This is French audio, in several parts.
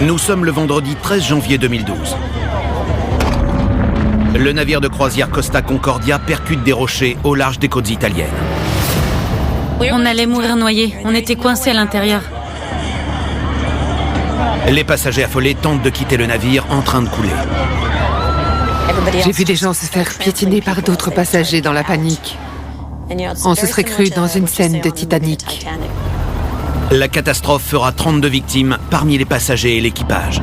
Nous sommes le vendredi 13 janvier 2012. Le navire de croisière Costa Concordia percute des rochers au large des côtes italiennes. On allait mourir noyés, on était coincés à l'intérieur. Les passagers affolés tentent de quitter le navire en train de couler. J'ai vu des gens se faire piétiner par d'autres passagers dans la panique. On se serait cru dans une scène de Titanic. La catastrophe fera 32 victimes parmi les passagers et l'équipage.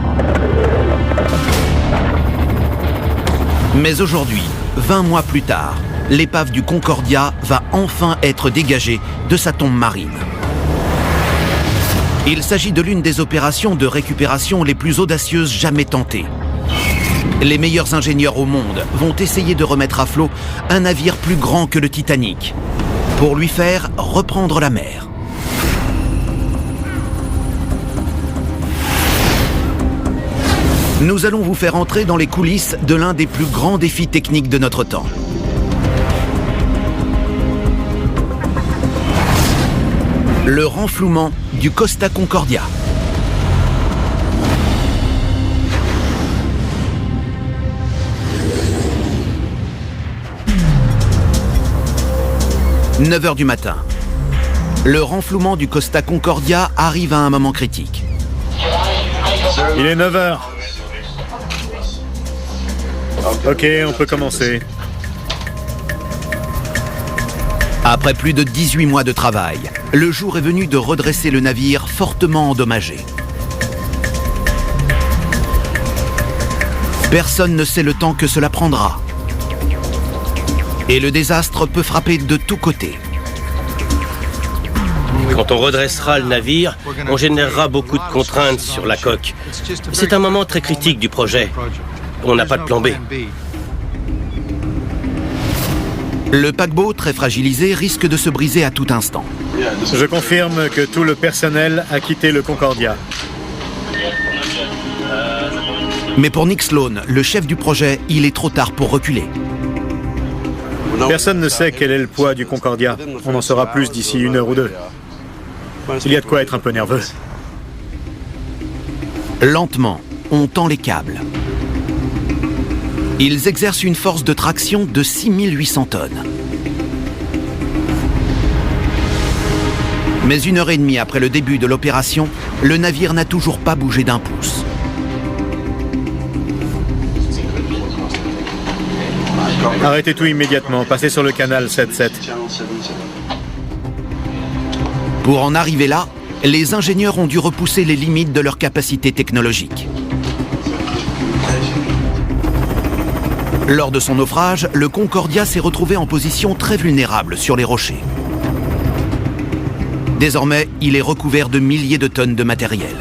Mais aujourd'hui, 20 mois plus tard, l'épave du Concordia va enfin être dégagée de sa tombe marine. Il s'agit de l'une des opérations de récupération les plus audacieuses jamais tentées. Les meilleurs ingénieurs au monde vont essayer de remettre à flot un navire plus grand que le Titanic, pour lui faire reprendre la mer. Nous allons vous faire entrer dans les coulisses de l'un des plus grands défis techniques de notre temps. Le renflouement du Costa Concordia. « 9h du matin. Le renflouement du Costa Concordia arrive à un moment critique. Il est 9h. Ok, on peut commencer. Après plus de 18 mois de travail, le jour est venu de redresser le navire fortement endommagé. Personne ne sait le temps que cela prendra. Et le désastre peut frapper de tous côtés. Quand on redressera le navire, on générera beaucoup de contraintes sur la coque. C'est un moment très critique du projet. On n'a pas de plan B. Le paquebot, très fragilisé, risque de se briser à tout instant. Je confirme que tout le personnel a quitté le Concordia. Mais pour Nick Sloan, le chef du projet, il est trop tard pour reculer. Personne ne sait quel est le poids du Concordia. On en saura plus d'ici 1 heure ou 2. Il y a de quoi être un peu nerveux. Lentement, on tend les câbles. Ils exercent une force de traction de 6800 tonnes. Mais 1h30 après le début de l'opération, le navire n'a toujours pas bougé d'un pouce. Arrêtez tout immédiatement. Passez sur le canal 7-7. Pour en arriver là, les ingénieurs ont dû repousser les limites de leur capacité technologique. Lors de son naufrage, le Concordia s'est retrouvé en position très vulnérable sur les rochers. Désormais, il est recouvert de milliers de tonnes de matériel.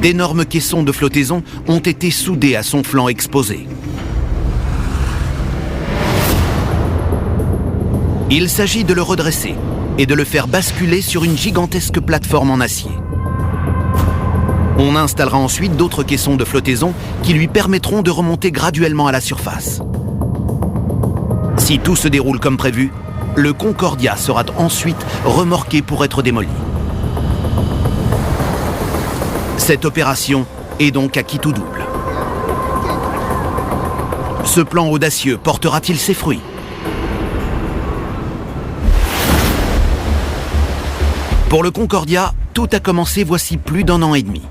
D'énormes caissons de flottaison ont été soudés à son flanc exposé. Il s'agit de le redresser et de le faire basculer sur une gigantesque plateforme en acier. On installera ensuite d'autres caissons de flottaison qui lui permettront de remonter graduellement à la surface. Si tout se déroule comme prévu, le Concordia sera ensuite remorqué pour être démoli. Cette opération est donc à qui tout double. Ce plan audacieux portera-t-il ses fruits ? Pour le Concordia, tout a commencé voici plus d'1 an et demi.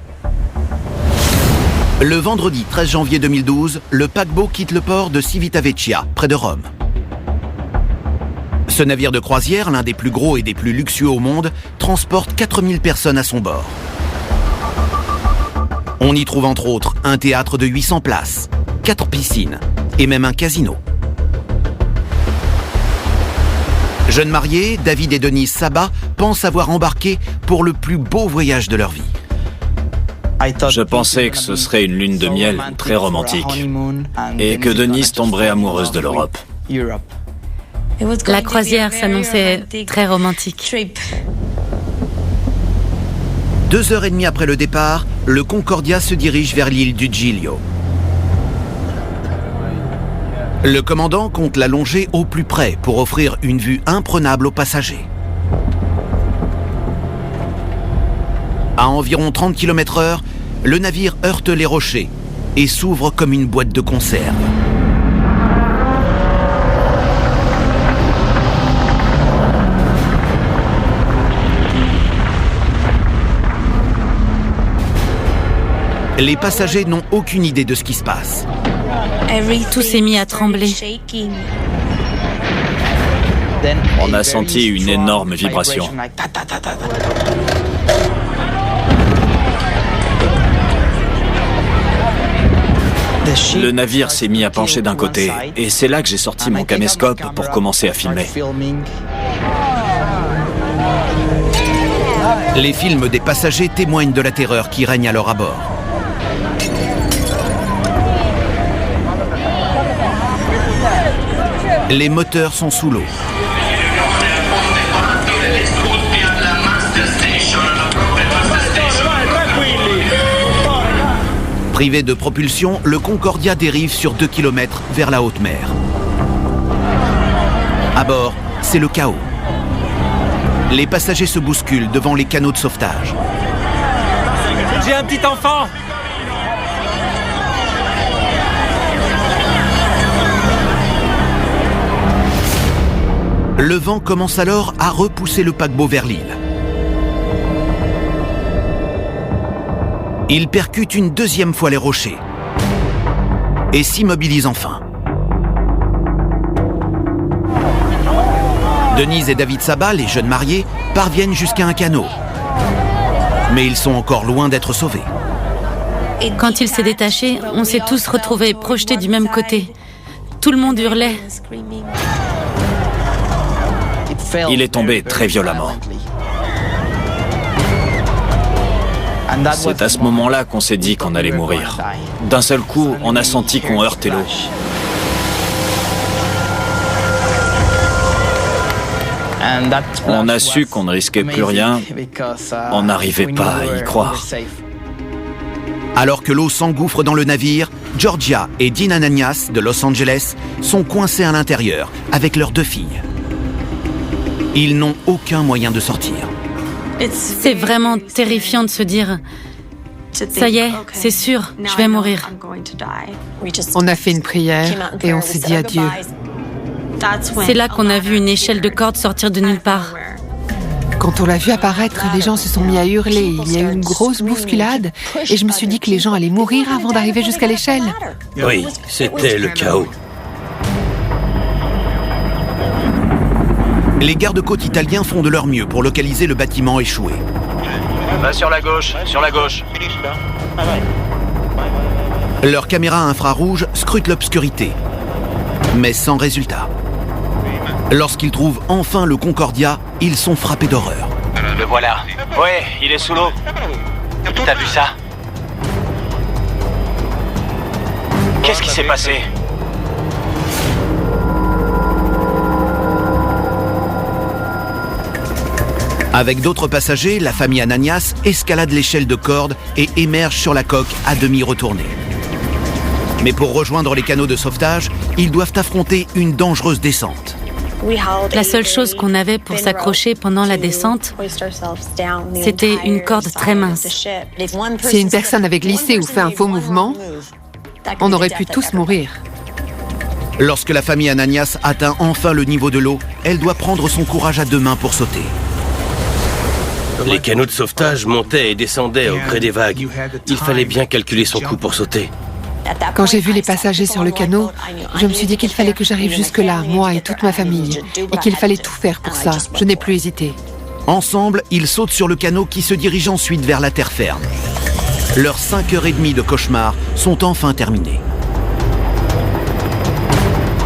Le vendredi 13 janvier 2012, le paquebot quitte le port de Civitavecchia, près de Rome. Ce navire de croisière, l'un des plus gros et des plus luxueux au monde, transporte 4000 personnes à son bord. On y trouve entre autres un théâtre de 800 places, 4 piscines et même un casino. Jeunes mariés, David et Denise Sabat pensent avoir embarqué pour le plus beau voyage de leur vie. Je pensais que ce serait une lune de miel très romantique et que Denise tomberait amoureuse de l'Europe. La croisière s'annonçait très romantique. 2h30 après le départ, le Concordia se dirige vers l'île du Giglio. Le commandant compte la longer au plus près pour offrir une vue imprenable aux passagers. À environ 30 km/h, le navire heurte les rochers et s'ouvre comme une boîte de conserve. Les passagers n'ont aucune idée de ce qui se passe. Tout s'est mis à trembler. On a senti une énorme vibration. Le navire s'est mis à pencher d'un côté, et c'est là que j'ai sorti mon caméscope pour commencer à filmer. Les films des passagers témoignent de la terreur qui règne alors à bord. Les moteurs sont sous l'eau. Privé de propulsion, le Concordia dérive sur 2 km vers la haute mer. À bord, c'est le chaos. Les passagers se bousculent devant les canots de sauvetage. J'ai un petit enfant! Le vent commence alors à repousser le paquebot vers l'île. Il percute une deuxième fois les rochers et s'immobilise enfin. Denise et David Saba, les jeunes mariés, parviennent jusqu'à un canot. Mais ils sont encore loin d'être sauvés. Quand il s'est détaché, on s'est tous retrouvés projetés du même côté. Tout le monde hurlait. Il est tombé très violemment. C'est à ce moment-là qu'on s'est dit qu'on allait mourir. D'un seul coup, on a senti qu'on heurtait l'eau. On a su qu'on ne risquait plus rien. On n'arrivait pas à y croire. Alors que l'eau s'engouffre dans le navire, Georgia et Dean Ananias de Los Angeles sont coincés à l'intérieur avec leurs 2 filles. Ils n'ont aucun moyen de sortir. C'est vraiment terrifiant de se dire « Ça y est, c'est sûr, je vais mourir. » On a fait une prière et on s'est dit adieu. C'est là qu'on a vu une échelle de corde sortir de nulle part. Quand on l'a vu apparaître, les gens se sont mis à hurler. Il y a eu une grosse bousculade et je me suis dit que les gens allaient mourir avant d'arriver jusqu'à l'échelle. Oui, c'était le chaos. Les gardes-côtes italiens font de leur mieux pour localiser le bâtiment échoué. Sur la gauche, sur la gauche. Leurs caméras infrarouges scrutent l'obscurité, mais sans résultat. Lorsqu'ils trouvent enfin le Concordia, ils sont frappés d'horreur. Le voilà. Ouais, il est sous l'eau. T'as vu ça? Qu'est-ce qui s'est passé? Avec d'autres passagers, la famille Ananias escalade l'échelle de corde et émerge sur la coque à demi retournée. Mais pour rejoindre les canots de sauvetage, ils doivent affronter une dangereuse descente. La seule chose qu'on avait pour s'accrocher pendant la descente, c'était une corde très mince. Si une personne avait glissé ou fait un faux mouvement, on aurait pu tous mourir. Lorsque la famille Ananias atteint enfin le niveau de l'eau, elle doit prendre son courage à 2 mains pour sauter. Les canots de sauvetage montaient et descendaient au gré des vagues. Il fallait bien calculer son coup pour sauter. Quand j'ai vu les passagers sur le canot, je me suis dit qu'il fallait que j'arrive jusque-là, moi et toute ma famille, et qu'il fallait tout faire pour ça. Je n'ai plus hésité. Ensemble, ils sautent sur le canot qui se dirige ensuite vers la terre ferme. Leurs 5h30 de cauchemar sont enfin terminées.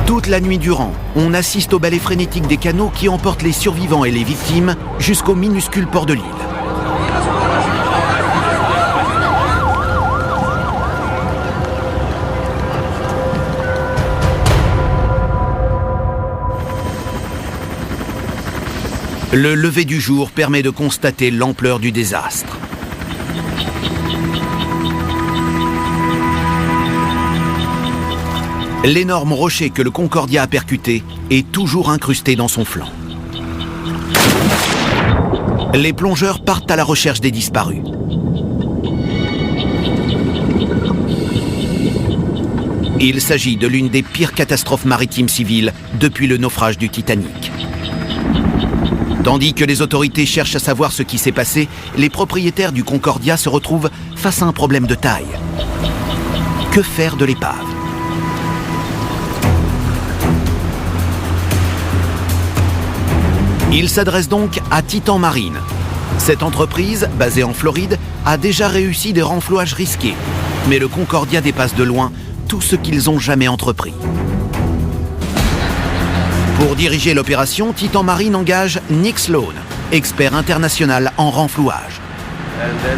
Toute la nuit durant, on assiste au balai frénétique des canots qui emportent les survivants et les victimes jusqu'au minuscule port de l'île. Le lever du jour permet de constater l'ampleur du désastre. L'énorme rocher que le Concordia a percuté est toujours incrusté dans son flanc. Les plongeurs partent à la recherche des disparus. Il s'agit de l'une des pires catastrophes maritimes civiles depuis le naufrage du Titanic. Tandis que les autorités cherchent à savoir ce qui s'est passé, les propriétaires du Concordia se retrouvent face à un problème de taille. Que faire de l'épave ? Ils s'adressent donc à Titan Marine. Cette entreprise, basée en Floride, a déjà réussi des renflouages risqués. Mais le Concordia dépasse de loin tout ce qu'ils ont jamais entrepris. Pour diriger l'opération, Titan Marine engage Nick Sloan, expert international en renflouage.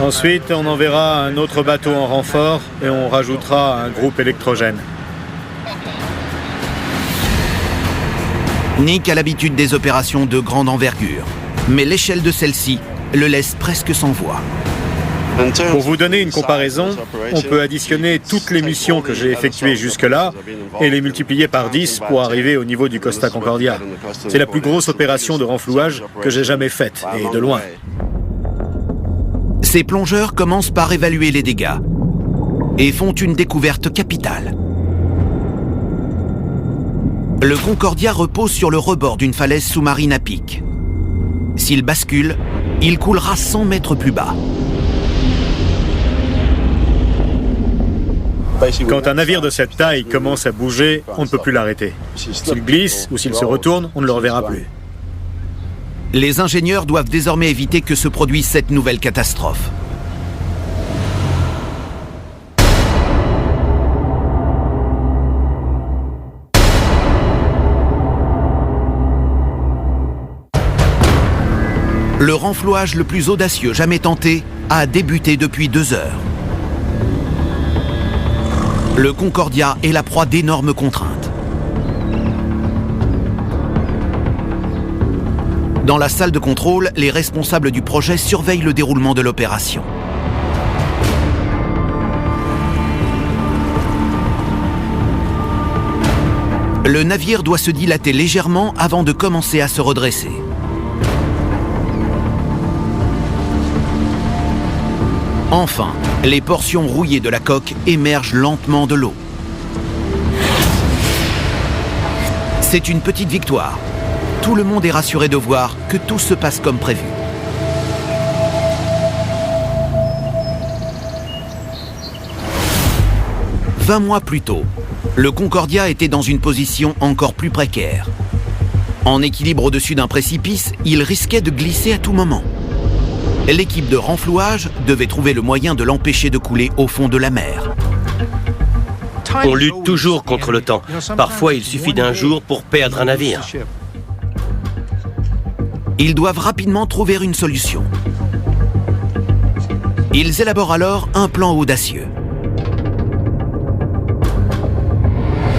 Ensuite, on enverra un autre bateau en renfort et on rajoutera un groupe électrogène. Nick a l'habitude des opérations de grande envergure, mais l'échelle de celle-ci le laisse presque sans voix. Pour vous donner une comparaison, on peut additionner toutes les missions que j'ai effectuées jusque-là et les multiplier par 10 pour arriver au niveau du Costa Concordia. C'est la plus grosse opération de renflouage que j'ai jamais faite, et de loin. Ces plongeurs commencent par évaluer les dégâts et font une découverte capitale. Le Concordia repose sur le rebord d'une falaise sous-marine à pic. S'il bascule, il coulera 100 mètres plus bas. Quand un navire de cette taille commence à bouger, on ne peut plus l'arrêter. S'il glisse ou s'il se retourne, on ne le reverra plus. Les ingénieurs doivent désormais éviter que se produise cette nouvelle catastrophe. Le renflouage le plus audacieux jamais tenté a débuté depuis 2 heures. Le Concordia est la proie d'énormes contraintes. Dans la salle de contrôle, les responsables du projet surveillent le déroulement de l'opération. Le navire doit se dilater légèrement avant de commencer à se redresser. Enfin, les portions rouillées de la coque émergent lentement de l'eau. C'est une petite victoire. Tout le monde est rassuré de voir que tout se passe comme prévu. « 20 mois plus tôt, le Concordia était dans une position encore plus précaire. En équilibre au-dessus d'un précipice, il risquait de glisser à tout moment. L'équipe de renflouage devait trouver le moyen de l'empêcher de couler au fond de la mer. On lutte toujours contre le temps. Parfois, il suffit d'un jour pour perdre un navire. Ils doivent rapidement trouver une solution. Ils élaborent alors un plan audacieux.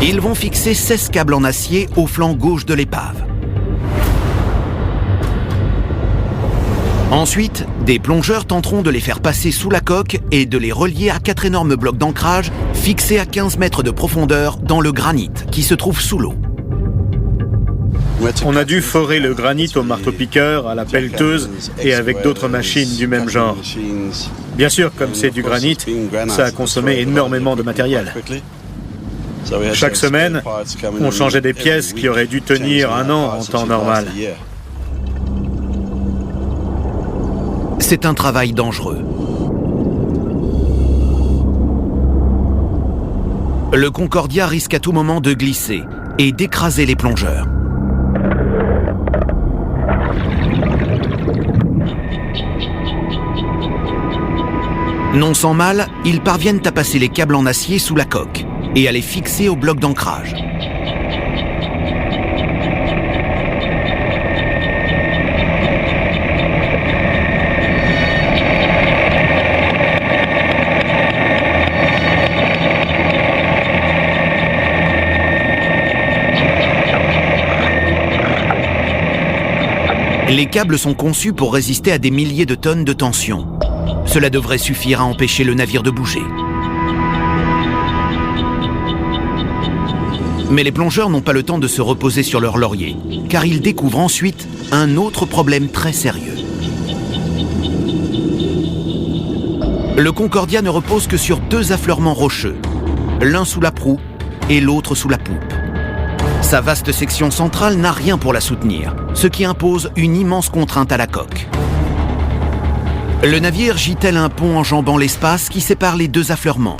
Ils vont fixer 16 câbles en acier au flanc gauche de l'épave. Ensuite, des plongeurs tenteront de les faire passer sous la coque et de les relier à 4 énormes blocs d'ancrage fixés à 15 mètres de profondeur dans le granit qui se trouve sous l'eau. On a dû forer le granit au marteau-piqueur, à la pelleteuse et avec d'autres machines du même genre. Bien sûr, comme c'est du granit, ça a consommé énormément de matériel. Chaque semaine, on changeait des pièces qui auraient dû tenir 1 an en temps normal. C'est un travail dangereux. Le Concordia risque à tout moment de glisser et d'écraser les plongeurs. Non sans mal, ils parviennent à passer les câbles en acier sous la coque et à les fixer au bloc d'ancrage. Les câbles sont conçus pour résister à des milliers de tonnes de tension. Cela devrait suffire à empêcher le navire de bouger. Mais les plongeurs n'ont pas le temps de se reposer sur leur laurier, car ils découvrent ensuite un autre problème très sérieux. Le Concordia ne repose que sur 2 affleurements rocheux, l'un sous la proue et l'autre sous la poupe. Sa vaste section centrale n'a rien pour la soutenir, ce qui impose une immense contrainte à la coque. Le navire gît tel un pont enjambant l'espace qui sépare les 2 affleurements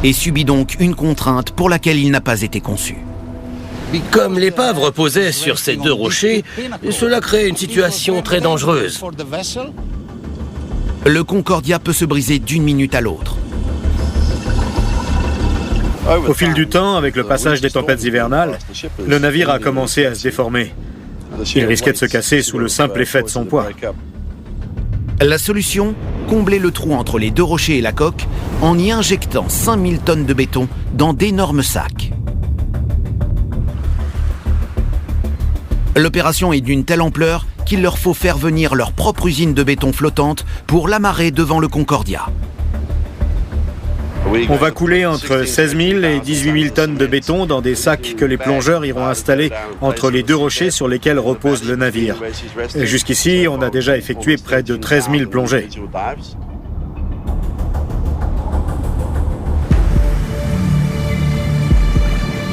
et subit donc une contrainte pour laquelle il n'a pas été conçu. Comme l'épave reposait sur ces 2 rochers, cela crée une situation très dangereuse. Le Concordia peut se briser d'une minute à l'autre. Au fil du temps, avec le passage des tempêtes hivernales, le navire a commencé à se déformer. Il risquait de se casser sous le simple effet de son poids. La solution, combler le trou entre les 2 rochers et la coque en y injectant 5000 tonnes de béton dans d'énormes sacs. L'opération est d'une telle ampleur qu'il leur faut faire venir leur propre usine de béton flottante pour l'amarrer devant le Concordia. On va couler entre 16 000 et 18 000 tonnes de béton dans des sacs que les plongeurs iront installer entre les 2 rochers sur lesquels repose le navire. Et jusqu'ici, on a déjà effectué près de 13 000 plongées.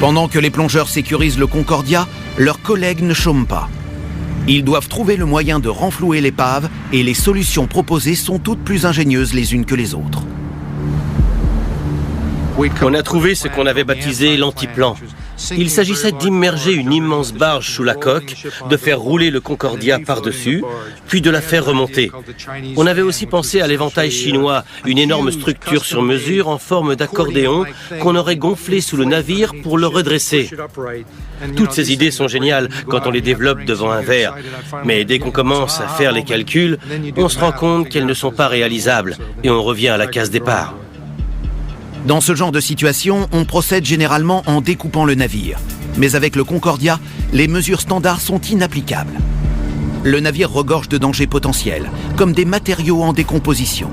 Pendant que les plongeurs sécurisent le Concordia, leurs collègues ne chôment pas. Ils doivent trouver le moyen de renflouer l'épave et les solutions proposées sont toutes plus ingénieuses les unes que les autres. On a trouvé ce qu'on avait baptisé l'antiplan. Il s'agissait d'immerger une immense barge sous la coque, de faire rouler le Concordia par-dessus, puis de la faire remonter. On avait aussi pensé à l'éventail chinois, une énorme structure sur mesure en forme d'accordéon qu'on aurait gonflé sous le navire pour le redresser. Toutes ces idées sont géniales quand on les développe devant un verre, mais dès qu'on commence à faire les calculs, on se rend compte qu'elles ne sont pas réalisables et on revient à la case départ. Dans ce genre de situation, on procède généralement en découpant le navire. Mais avec le Concordia, les mesures standards sont inapplicables. Le navire regorge de dangers potentiels, comme des matériaux en décomposition.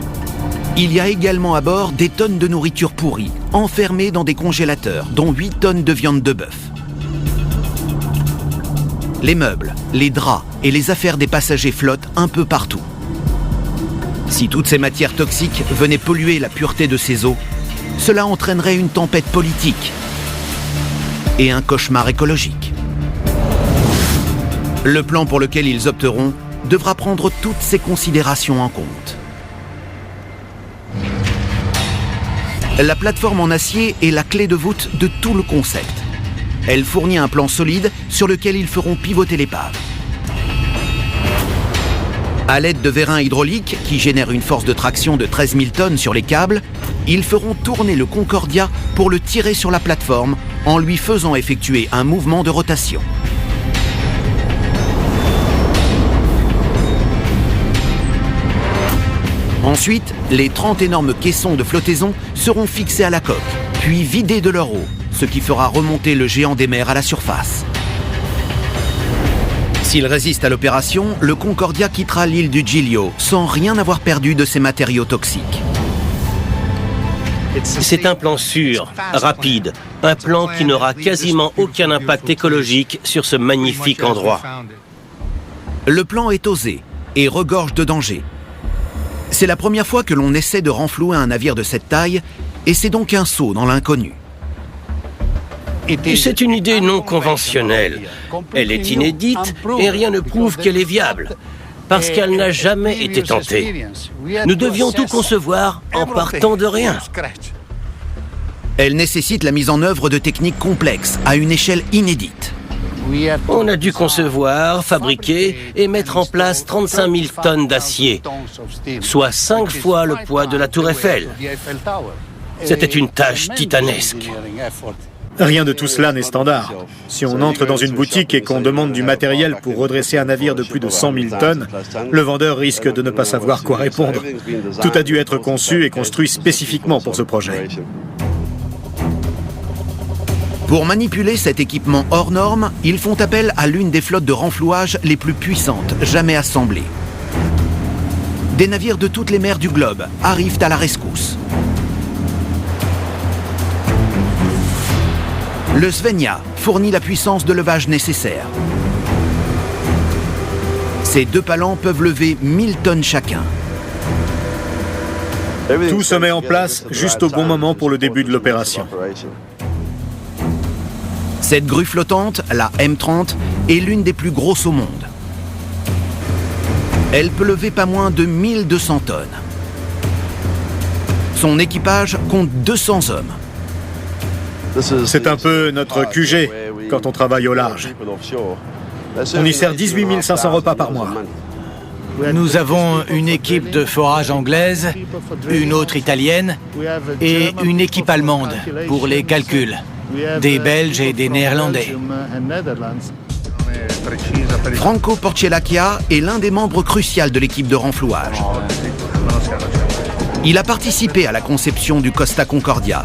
Il y a également à bord des tonnes de nourriture pourrie, enfermées dans des congélateurs, dont 8 tonnes de viande de bœuf. Les meubles, les draps et les affaires des passagers flottent un peu partout. Si toutes ces matières toxiques venaient polluer la pureté de ces eaux, cela entraînerait une tempête politique et un cauchemar écologique. Le plan pour lequel ils opteront devra prendre toutes ces considérations en compte. La plateforme en acier est la clé de voûte de tout le concept. Elle fournit un plan solide sur lequel ils feront pivoter l'épave. À l'aide de vérins hydrauliques qui génèrent une force de traction de 13 000 tonnes sur les câbles, ils feront tourner le Concordia pour le tirer sur la plateforme en lui faisant effectuer un mouvement de rotation. Ensuite, les 30 énormes caissons de flottaison seront fixés à la coque, puis vidés de leur eau, ce qui fera remonter le géant des mers à la surface. S'il résiste à l'opération, le Concordia quittera l'île du Giglio sans rien avoir perdu de ses matériaux toxiques. C'est un plan sûr, rapide, un plan qui n'aura quasiment aucun impact écologique sur ce magnifique endroit. Le plan est osé et regorge de dangers. C'est la première fois que l'on essaie de renflouer un navire de cette taille et c'est donc un saut dans l'inconnu. C'est une idée non conventionnelle. Elle est inédite et rien ne prouve qu'elle est viable, parce qu'elle n'a jamais été tentée. Nous devions tout concevoir en partant de rien. Elle nécessite la mise en œuvre de techniques complexes à une échelle inédite. On a dû concevoir, fabriquer et mettre en place 35 000 tonnes d'acier, soit 5 fois le poids de la Tour Eiffel. C'était une tâche titanesque. Rien de tout cela n'est standard. Si on entre dans une boutique et qu'on demande du matériel pour redresser un navire de plus de 100 000 tonnes, le vendeur risque de ne pas savoir quoi répondre. Tout a dû être conçu et construit spécifiquement pour ce projet. Pour manipuler cet équipement hors norme, ils font appel à l'une des flottes de renflouage les plus puissantes jamais assemblées. Des navires de toutes les mers du globe arrivent à la rescousse. Le Svenja fournit la puissance de levage nécessaire. Ces 2 palans peuvent lever 1000 tonnes chacun. Tout se met en place juste au bon moment pour le début de l'opération. Cette grue flottante, la M30, est l'une des plus grosses au monde. Elle peut lever pas moins de 1200 tonnes. Son équipage compte 200 hommes. C'est un peu notre QG quand on travaille au large. On y sert 18 500 repas par mois. Nous avons une équipe de forage anglaise, une autre italienne et une équipe allemande pour les calculs, des Belges et des Néerlandais. Franco Porcellacchia est l'un des membres cruciaux de l'équipe de renflouage. Il a participé à la conception du Costa Concordia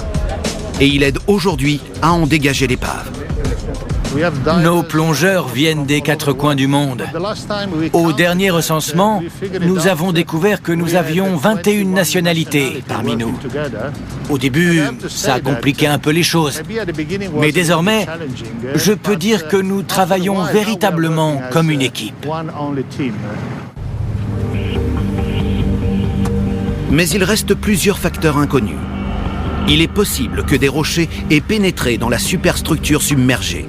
et il aide aujourd'hui à en dégager l'épave. Nos plongeurs viennent des 4 coins du monde. Au dernier recensement, nous avons découvert que nous avions 21 nationalités parmi nous. Au début, ça a compliqué un peu les choses. Mais désormais, je peux dire que nous travaillons véritablement comme une équipe. Mais il reste plusieurs facteurs inconnus. Il est possible que des rochers aient pénétré dans la superstructure submergée.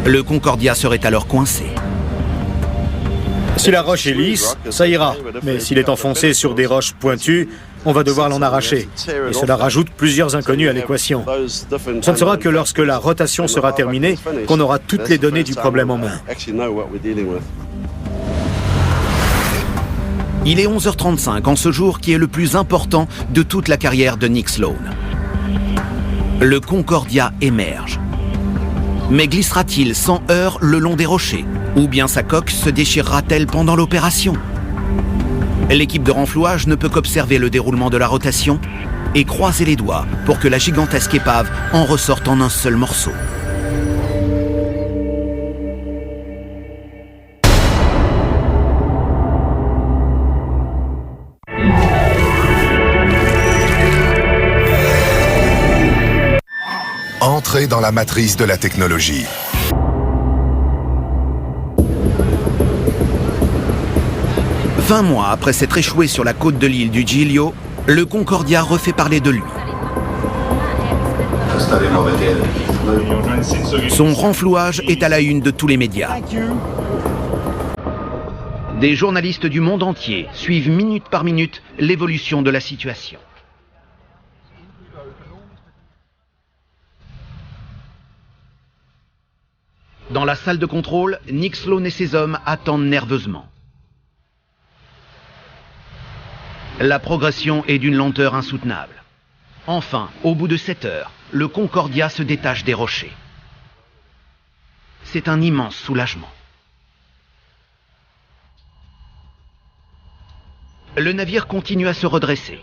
Le Concordia serait alors coincé. Si la roche est lisse, ça ira. Mais s'il est enfoncé sur des roches pointues, on va devoir l'en arracher. Et cela rajoute plusieurs inconnus à l'équation. Ce ne sera que lorsque la rotation sera terminée qu'on aura toutes les données du problème en main. Il est 11h35 en ce jour qui est le plus important de toute la carrière de Nick Sloan. Le Concordia émerge. Mais glissera-t-il sans heurts le long des rochers? Ou bien sa coque se déchirera-t-elle pendant l'opération? L'équipe de renflouage ne peut qu'observer le déroulement de la rotation et croiser les doigts pour que la gigantesque épave en ressorte en un seul morceau. Entrez dans la matrice de la technologie. « 20 mois après s'être échoué sur la côte de l'île du Giglio, le Concordia refait parler de lui. Son renflouage est à la une de tous les médias. Des journalistes du monde entier suivent minute par minute l'évolution de la situation. Dans la salle de contrôle, Nick Sloan et ses hommes attendent nerveusement. La progression est d'une lenteur insoutenable. Enfin, au bout de 7 heures, le Concordia se détache des rochers. C'est un immense soulagement. Le navire continue à se redresser.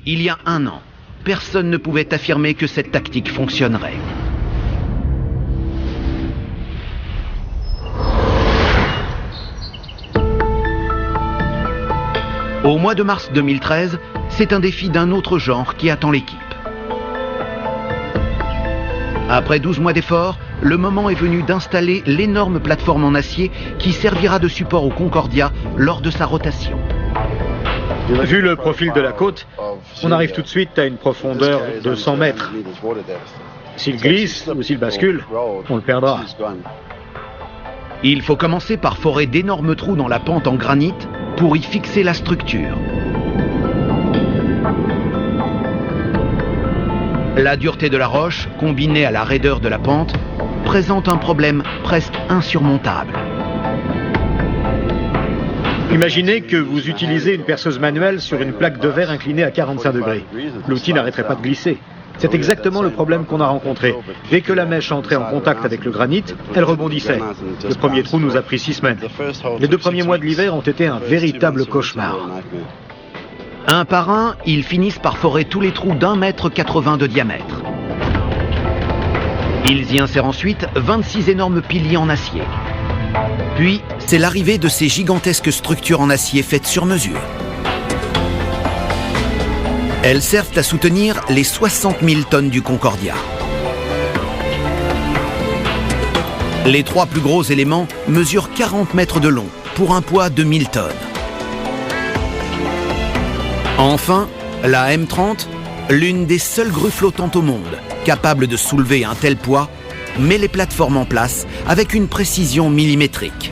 Il y a 1 an, personne ne pouvait affirmer que cette tactique fonctionnerait. Au mois de mars 2013, c'est un défi d'un autre genre qui attend l'équipe. Après 12 mois d'efforts, le moment est venu d'installer l'énorme plateforme en acier qui servira de support au Concordia lors de sa rotation. Vu le profil de la côte, on arrive tout de suite à une profondeur de 100 mètres. S'il glisse ou s'il bascule, on le perdra. Il faut commencer par forer d'énormes trous dans la pente en granit pour y fixer la structure. La dureté de la roche, combinée à la raideur de la pente, présente un problème presque insurmontable. Imaginez que vous utilisez une perceuse manuelle sur une plaque de verre inclinée à 45 degrés. L'outil n'arrêterait pas de glisser. C'est exactement le problème qu'on a rencontré. Dès que la mèche entrait en contact avec le granit, elle rebondissait. Le premier trou nous a pris 6 semaines. Les 2 premiers mois de l'hiver ont été un véritable cauchemar. Un par un, ils finissent par forer tous les trous d'1,80 m de diamètre. Ils y insèrent ensuite 26 énormes piliers en acier. Puis, c'est l'arrivée de ces gigantesques structures en acier faites sur mesure. Elles servent à soutenir les 60 000 tonnes du Concordia. Les 3 plus gros éléments mesurent 40 mètres de long pour un poids de 1000 tonnes. Enfin, la M30, l'une des seules grues flottantes au monde, capable de soulever un tel poids, met les plateformes en place avec une précision millimétrique.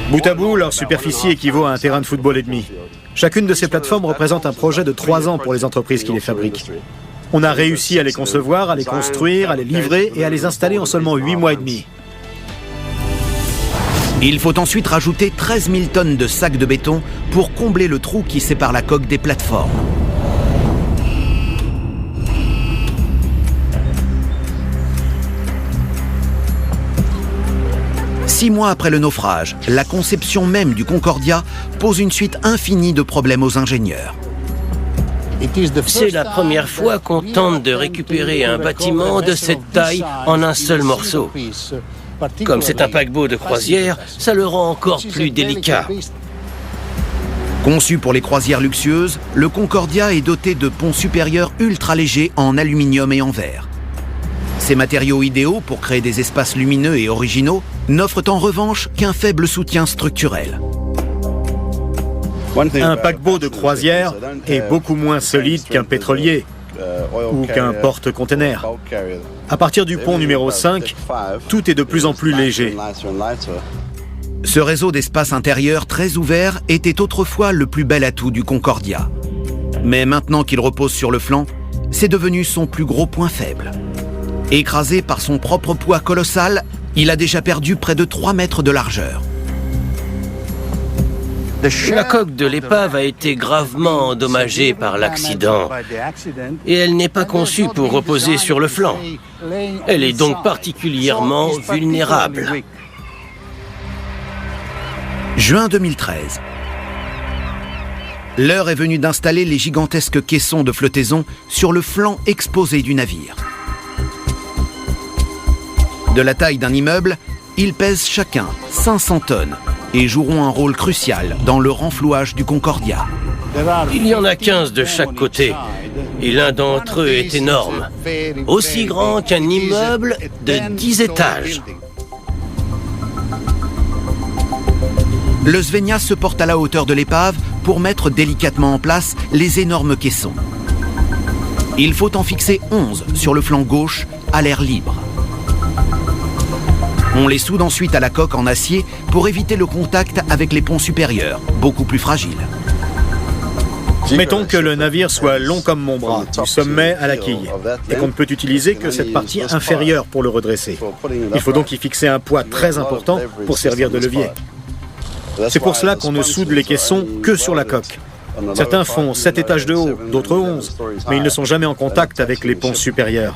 Bout à bout, leur superficie équivaut à un terrain de football et demi. Chacune de ces plateformes représente un projet de 3 ans pour les entreprises qui les fabriquent. On a réussi à les concevoir, à les construire, à les livrer et à les installer en seulement 8 mois et demi. Il faut ensuite rajouter 13 000 tonnes de sacs de béton pour combler le trou qui sépare la coque des plateformes. Six mois après le naufrage, la conception même du Concordia pose une suite infinie de problèmes aux ingénieurs. C'est la première fois qu'on tente de récupérer un bâtiment de cette taille en un seul morceau. Comme c'est un paquebot de croisière, ça le rend encore plus délicat. Conçu pour les croisières luxueuses, le Concordia est doté de ponts supérieurs ultra légers en aluminium et en verre. Ces matériaux idéaux pour créer des espaces lumineux et originaux n'offrent en revanche qu'un faible soutien structurel. Un paquebot de croisière est beaucoup moins solide qu'un pétrolier ou qu'un porte-container. À partir du pont numéro 5, tout est de plus en plus léger. Ce réseau d'espace intérieur très ouvert était autrefois le plus bel atout du Concordia. Mais maintenant qu'il repose sur le flanc, c'est devenu son plus gros point faible. Écrasé par son propre poids colossal, il a déjà perdu près de 3 mètres de largeur. La coque de l'épave a été gravement endommagée par l'accident et elle n'est pas conçue pour reposer sur le flanc. Elle est donc particulièrement vulnérable. Juin 2013. L'heure est venue d'installer les gigantesques caissons de flottaison sur le flanc exposé du navire. De la taille d'un immeuble, ils pèsent chacun 500 tonnes et joueront un rôle crucial dans le renflouage du Concordia. Il y en a 15 de chaque côté et l'un d'entre eux est énorme, aussi grand qu'un immeuble de 10 étages. Le Svenja se porte à la hauteur de l'épave pour mettre délicatement en place les énormes caissons. Il faut en fixer 11 sur le flanc gauche à l'air libre. On les soude ensuite à la coque en acier pour éviter le contact avec les ponts supérieurs, beaucoup plus fragiles. Mettons que le navire soit long comme mon bras, du sommet à la quille, et qu'on ne peut utiliser que cette partie inférieure pour le redresser. Il faut donc y fixer un poids très important pour servir de levier. C'est pour cela qu'on ne soude les caissons que sur la coque. Certains font 7 étages de haut, d'autres 11, mais ils ne sont jamais en contact avec les ponts supérieurs.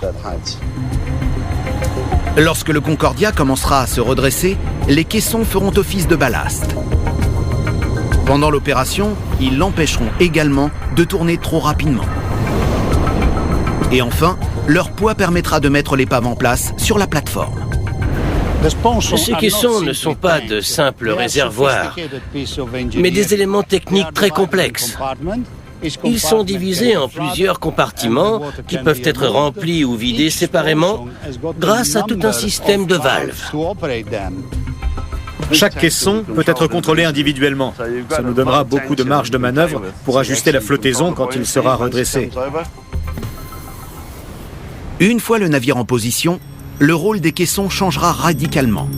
Lorsque le Concordia commencera à se redresser, les caissons feront office de ballast. Pendant l'opération, ils l'empêcheront également de tourner trop rapidement. Et enfin, leur poids permettra de mettre l'épave en place sur la plateforme. Ces caissons ne sont pas de simples réservoirs, mais des éléments techniques très complexes. Ils sont divisés en plusieurs compartiments qui peuvent être remplis ou vidés séparément grâce à tout un système de valves. Chaque caisson peut être contrôlé individuellement. Ça nous donnera beaucoup de marge de manœuvre pour ajuster la flottaison quand il sera redressé. Une fois le navire en position, le rôle des caissons changera radicalement.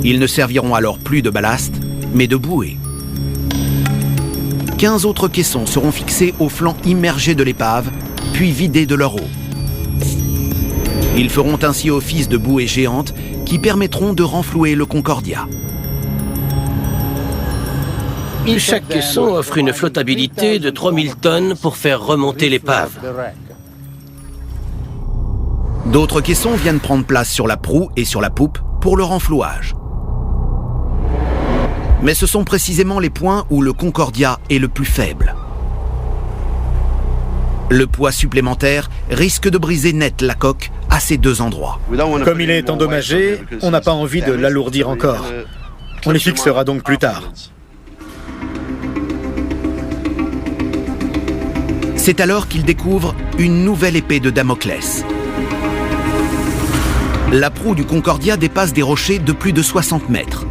Ils ne serviront alors plus de ballast, mais de bouée. 15 autres caissons seront fixés au flanc immergé de l'épave, puis vidés de leur eau. Ils feront ainsi office de bouées géantes qui permettront de renflouer le Concordia. Chaque caisson offre une flottabilité de 3000 tonnes pour faire remonter l'épave. D'autres caissons viennent prendre place sur la proue et sur la poupe pour le renflouage. Mais ce sont précisément les points où le Concordia est le plus faible. Le poids supplémentaire risque de briser net la coque à ces deux endroits. Comme il est endommagé, on n'a pas envie de l'alourdir encore. On les fixera donc plus tard. C'est alors qu'il découvre une nouvelle épée de Damoclès. La proue du Concordia dépasse des rochers de plus de 60 mètres,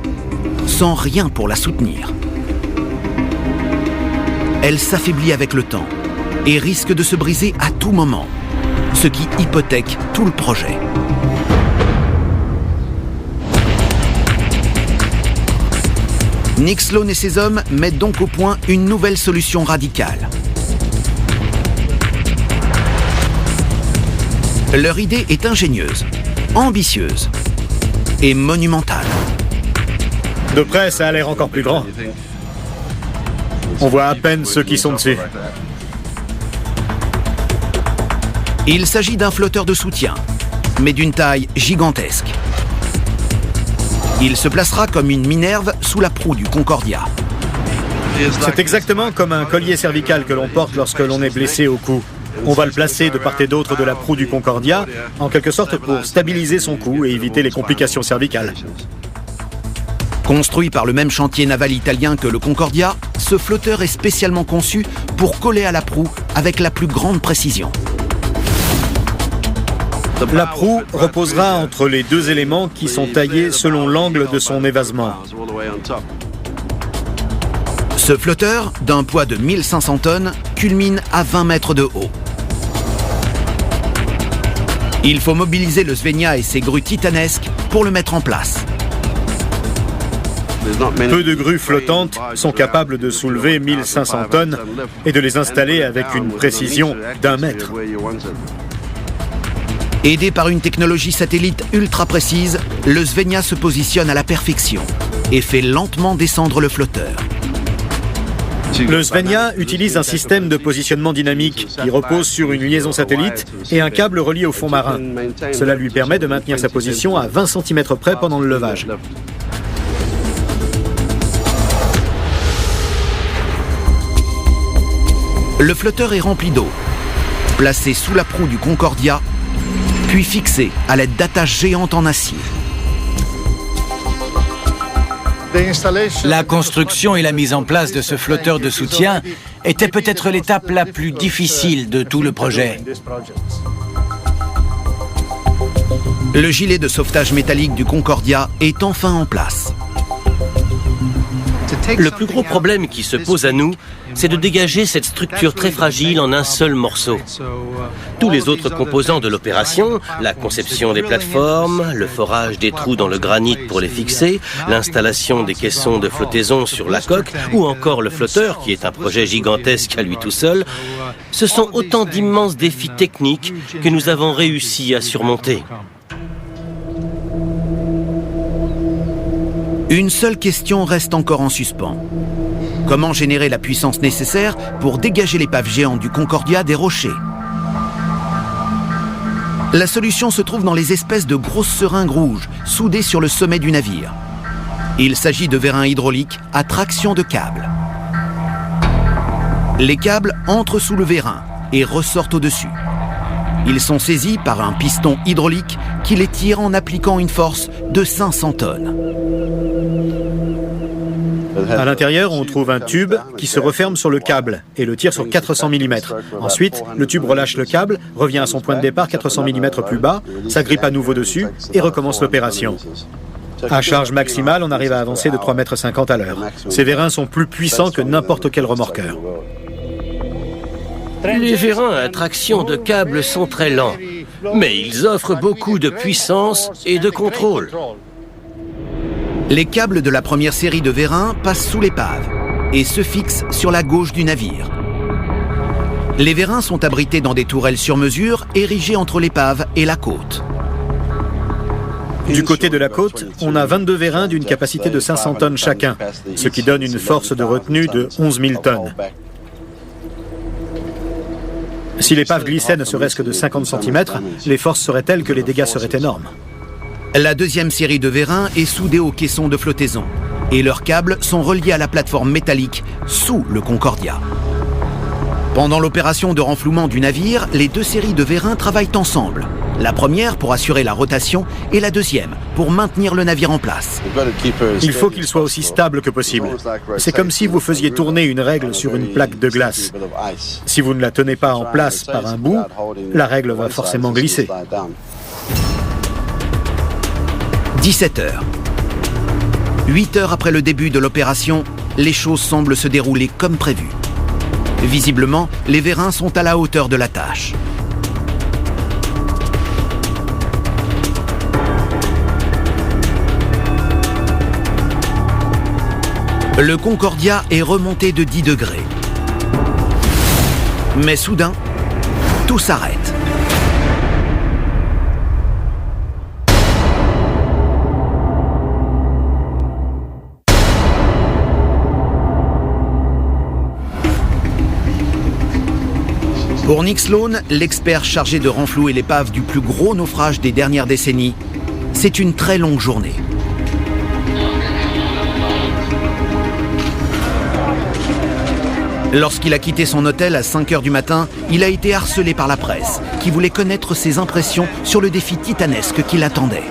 sans rien pour la soutenir. elle s'affaiblit avec le temps et risque de se briser à tout moment, ce qui hypothèque tout le projet. Nick Sloan et ses hommes mettent donc au point une nouvelle solution radicale. Leur idée est ingénieuse, ambitieuse et monumentale. De près, ça a l'air encore plus grand. On voit à peine ceux qui sont dessus. Il s'agit d'un flotteur de soutien, mais d'une taille gigantesque. Il se placera comme une Minerve sous la proue du Concordia. C'est exactement comme un collier cervical que l'on porte lorsque l'on est blessé au cou. On va le placer de part et d'autre de la proue du Concordia, en quelque sorte pour stabiliser son cou et éviter les complications cervicales. Construit par le même chantier naval italien que le Concordia, ce flotteur est spécialement conçu pour coller à la proue avec la plus grande précision. La proue reposera entre les deux éléments qui sont taillés selon l'angle de son évasement. Ce flotteur, d'un poids de 1500 tonnes, culmine à 20 mètres de haut. Il faut mobiliser le Svenja et ses grues titanesques pour le mettre en place. Peu de grues flottantes sont capables de soulever 1500 tonnes et de les installer avec une précision d'1 mètre. Aidé par une technologie satellite ultra précise, le Svenja se positionne à la perfection et fait lentement descendre le flotteur. Le Svenja utilise un système de positionnement dynamique qui repose sur une liaison satellite et un câble relié au fond marin. Cela lui permet de maintenir sa position à 20 cm près pendant le levage. Le flotteur est rempli d'eau, placé sous la proue du Concordia, puis fixé à l'aide d'attaches géantes en acier. La construction et la mise en place de ce flotteur de soutien était peut-être l'étape la plus difficile de tout le projet. Le gilet de sauvetage métallique du Concordia est enfin en place. Le plus gros problème qui se pose à nous, c'est de dégager cette structure très fragile en un seul morceau. Tous les autres composants de l'opération, la conception des plateformes, le forage des trous dans le granit pour les fixer, l'installation des caissons de flottaison sur la coque, ou encore le flotteur, qui est un projet gigantesque à lui tout seul, ce sont autant d'immenses défis techniques que nous avons réussi à surmonter. Une seule question reste encore en suspens. Comment générer la puissance nécessaire pour dégager l'épave géante du Concordia des rochers? La solution se trouve dans les espèces de grosses seringues rouges soudées sur le sommet du navire. Il s'agit de vérins hydrauliques à traction de câbles. Les câbles entrent sous le vérin et ressortent au-dessus. Ils sont saisis par un piston hydraulique qui les tire en appliquant une force de 500 tonnes. À l'intérieur, on trouve un tube qui se referme sur le câble et le tire sur 400 mm. Ensuite, le tube relâche le câble, revient à son point de départ 400 mm plus bas, s'agrippe à nouveau dessus et recommence l'opération. À charge maximale, on arrive à avancer de 3,50 m à l'heure. Ces vérins sont plus puissants que n'importe quel remorqueur. Les vérins à traction de câble sont très lents, mais ils offrent beaucoup de puissance et de contrôle. Les câbles de la première série de vérins passent sous l'épave et se fixent sur la gauche du navire. Les vérins sont abrités dans des tourelles sur mesure érigées entre l'épave et la côte. Du côté de la côte, on a 22 vérins d'une capacité de 500 tonnes chacun, ce qui donne une force de retenue de 11 000 tonnes. Si l'épave glissait ne serait-ce que de 50 cm, les forces seraient telles que les dégâts seraient énormes. La deuxième série de vérins est soudée aux caissons de flottaison et leurs câbles sont reliés à la plateforme métallique sous le Concordia. Pendant l'opération de renflouement du navire, les deux séries de vérins travaillent ensemble. La première pour assurer la rotation et la deuxième pour maintenir le navire en place. Il faut qu'il soit aussi stable que possible. C'est comme si vous faisiez tourner une règle sur une plaque de glace. Si vous ne la tenez pas en place par un bout, la règle va forcément glisser. 17 heures. 8 heures après le début de l'opération, les choses semblent se dérouler comme prévu. Visiblement, les vérins sont à la hauteur de la tâche. Le Concordia est remonté de 10 degrés. Mais soudain, tout s'arrête. Pour Nick Sloan, l'expert chargé de renflouer l'épave du plus gros naufrage des dernières décennies, c'est une très longue journée. Lorsqu'il a quitté son hôtel à 5 h du matin, il a été harcelé par la presse, qui voulait connaître ses impressions sur le défi titanesque qui l'attendait.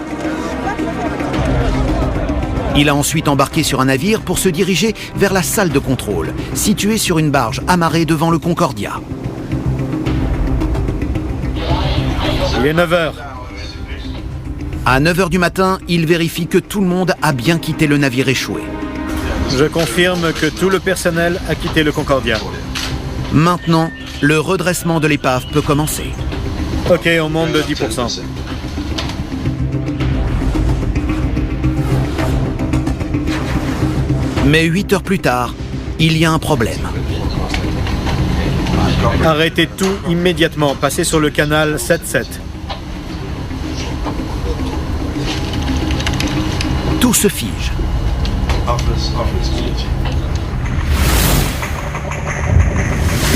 Il a ensuite embarqué sur un navire pour se diriger vers la salle de contrôle, située sur une barge amarrée devant le Concordia. Il est 9 h. À 9 h du matin, il vérifie que tout le monde a bien quitté le navire échoué. Je confirme que tout le personnel a quitté le Concordia. Maintenant, le redressement de l'épave peut commencer. Ok, on monte de 10%. Mais 8 heures plus tard, il y a un problème. Arrêtez tout immédiatement. Passez sur le canal 7-7. Tout se fige.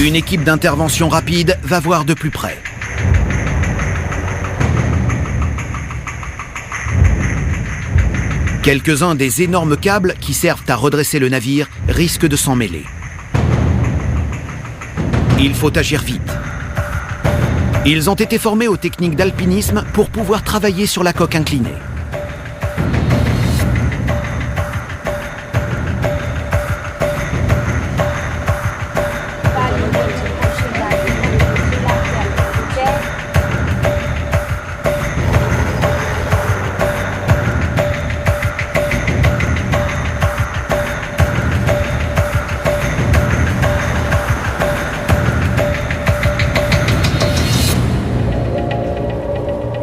Une équipe d'intervention rapide va voir de plus près. Quelques-uns des énormes câbles qui servent à redresser le navire risquent de s'en mêler. Il faut agir vite. Ils ont été formés aux techniques d'alpinisme pour pouvoir travailler sur la coque inclinée.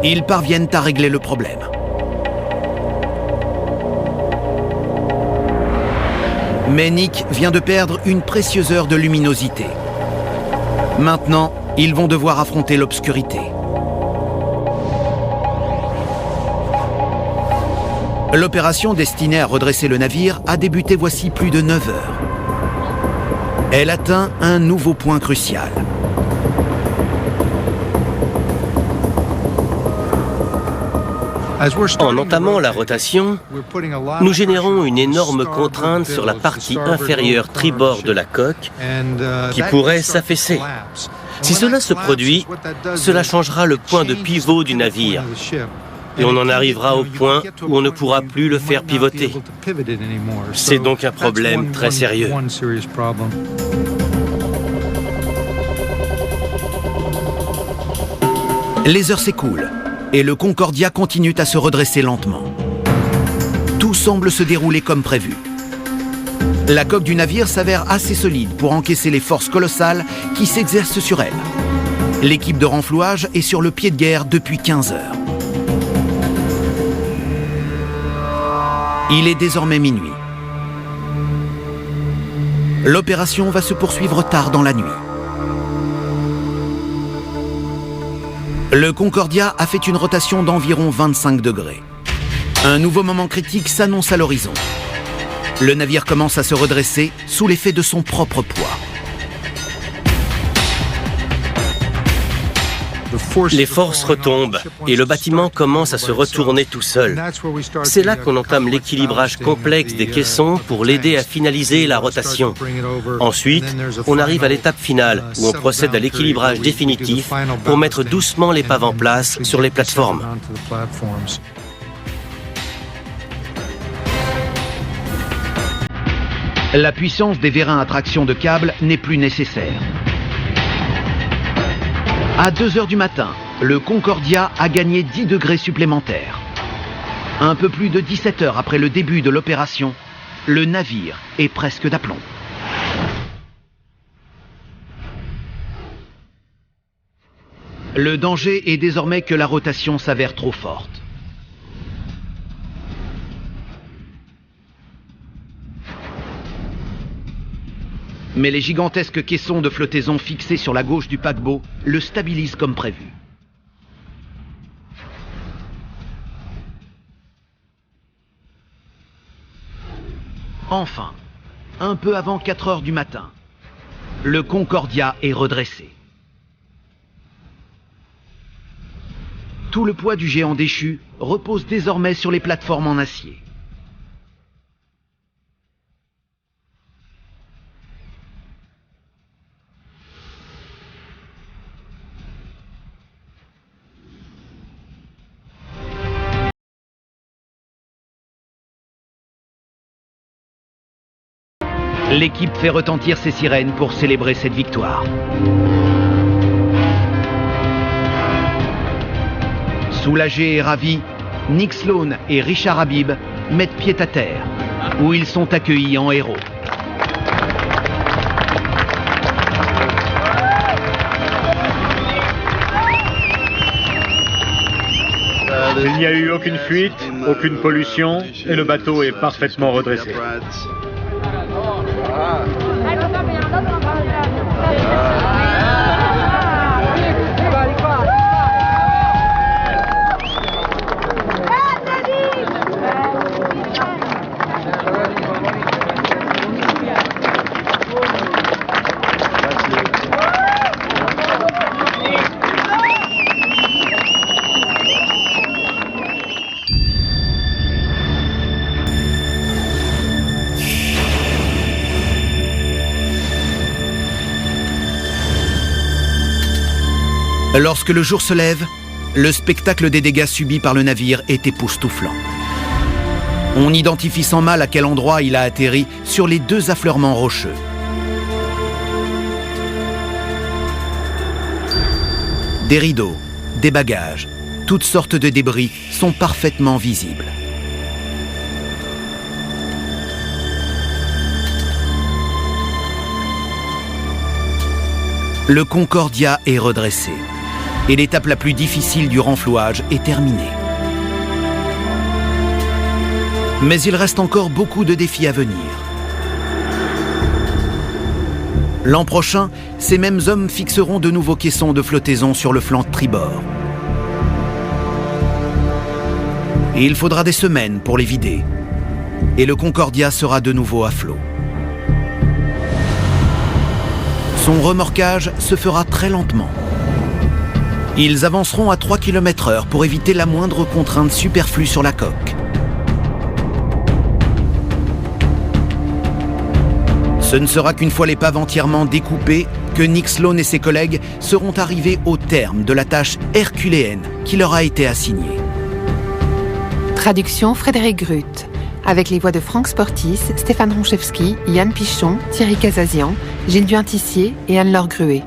Ils parviennent à régler le problème. Mais Nick vient de perdre une précieuse heure de luminosité. Maintenant, ils vont devoir affronter l'obscurité. L'opération destinée à redresser le navire a débuté voici plus de 9 heures. Elle atteint un nouveau point crucial. En entamant la rotation, nous générons une énorme contrainte sur la partie inférieure tribord de la coque qui pourrait s'affaisser. Si cela se produit, cela changera le point de pivot du navire et on en arrivera au point où on ne pourra plus le faire pivoter. C'est donc un problème très sérieux. Les heures s'écoulent et le Concordia continue à se redresser lentement. Tout semble se dérouler comme prévu. La coque du navire s'avère assez solide pour encaisser les forces colossales qui s'exercent sur elle. L'équipe de renflouage est sur le pied de guerre depuis 15 heures. Il est désormais minuit. L'opération va se poursuivre tard dans la nuit. Le Concordia a fait une rotation d'environ 25 degrés. Un nouveau moment critique s'annonce à l'horizon. Le navire commence à se redresser sous l'effet de son propre poids. Les forces retombent et le bâtiment commence à se retourner tout seul. C'est là qu'on entame l'équilibrage complexe des caissons pour l'aider à finaliser la rotation. Ensuite, on arrive à l'étape finale où on procède à l'équilibrage définitif pour mettre doucement l'épave en place sur les plateformes. La puissance des vérins à traction de câble n'est plus nécessaire. À 2 heures du matin, le Concordia a gagné 10 degrés supplémentaires. Un peu plus de 17 heures après le début de l'opération, le navire est presque d'aplomb. Le danger est désormais que la rotation s'avère trop forte. Mais les gigantesques caissons de flottaison fixés sur la gauche du paquebot le stabilisent comme prévu. Enfin, un peu avant 4 heures du matin, le Concordia est redressé. Tout le poids du géant déchu repose désormais sur les plateformes en acier. L'équipe fait retentir ses sirènes pour célébrer cette victoire. Soulagés et ravis, Nick Sloan et Richard Habib mettent pied à terre, où ils sont accueillis en héros. Il n'y a eu aucune fuite, aucune pollution, et le bateau est parfaitement redressé. Lorsque le jour se lève, le spectacle des dégâts subis par le navire est époustouflant. On identifie sans mal à quel endroit il a atterri sur les 2 affleurements rocheux. Des rideaux, des bagages, toutes sortes de débris sont parfaitement visibles. Le Concordia est redressé. Et l'étape la plus difficile du renflouage est terminée. Mais il reste encore beaucoup de défis à venir. L'an prochain, ces mêmes hommes fixeront de nouveaux caissons de flottaison sur le flanc tribord. Et il faudra des semaines pour les vider. Et le Concordia sera de nouveau à flot. Son remorquage se fera très lentement. Ils avanceront à 3 km/h pour éviter la moindre contrainte superflue sur la coque. Ce ne sera qu'une fois l'épave entièrement découpée que Nick Sloan et ses collègues seront arrivés au terme de la tâche herculéenne qui leur a été assignée. Traduction Frédéric Gruth, avec les voix de Franck Sportis, Stéphane Ronchevski, Yann Pichon, Thierry Casazian, Gilles Duin-Tissier et Anne-Laure Gruet.